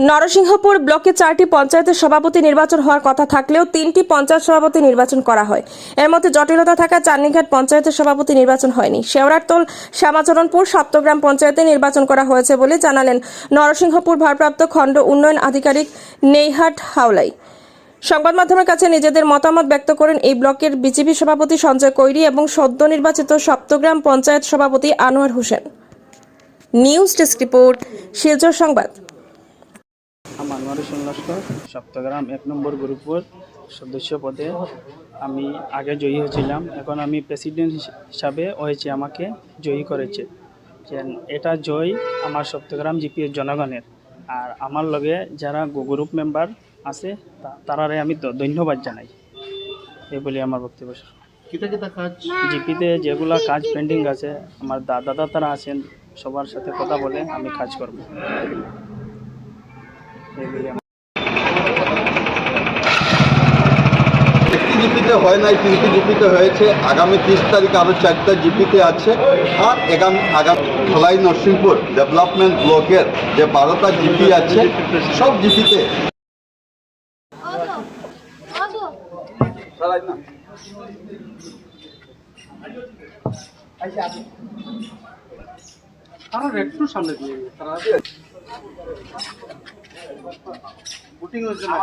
নরসিংহপুর ব্লকে 4টি পঞ্চায়েতের সভাপতি নির্বাচন হওয়ার কথা থাকলেও 3টি পঞ্চায়েত সভাপতি নির্বাচন করা হয়। এর মধ্যে জটিলতা থাকায় চান্নিঘাট পঞ্চায়েতের সভাপতি নির্বাচন হয়নি। শেওড়ারতোল শ্যামাচরণপুর সপ্তগ্রাম পঞ্চায়েতে নির্বাচন করা হয়েছে বলে জানালেন নরসিংহপুর ভারপ্রাপ্ত খণ্ড উন্নয়ন আধিকারিক নেইহাট হাওলাই। সংবাদ মাধ্যমের কাছে নিজেদের মতামত ব্যক্ত করেন এই ব্লকের বিজেপি সভাপতি সঞ্জয় কৈরি এবং সদ্য নির্বাচিত সপ্তগ্রাম পঞ্চায়েত সভাপতি Anwar Hossain. News desk report, Silchar সংবাদ। আমার নরসিংহ লস্কর সপ্তগ্রাম 1 নম্বর গ্রুপের সদস্য পদে আমি আগে জয়ী হয়েছিলাম। এখন আমি প্রেসিডেন্ট হিসাবে হয়েছে, আমাকে জয়ী করেছে। এটা জয় আমার সপ্তগ্রাম জিপির জনগণের। আর আমার লগে যারা গ্রুপ মেম্বার আছে তারারে আমি ধন্যবাদ জানাই। এই বলে আমার বক্তব্য। জিপিতে যেগুলা কাজ পেন্ডিং আছে, আমার দাদা তারা আছেন, সবার সাথে কথা বলে আমি কাজ করব। একটি জিপিতে হয় নাই, 3টি জিপিতে হয়েছে। আগামী 30 তারিখ আরও 4টা জিপিতে আছে। আর আগামী ধলাই নরসিংপুর ডেভেলপমেন্ট ব্লকের যে 12টা জিপি আছে, সব জিপিতে সামনে দিয়ে বুটিং হচ্ছে না।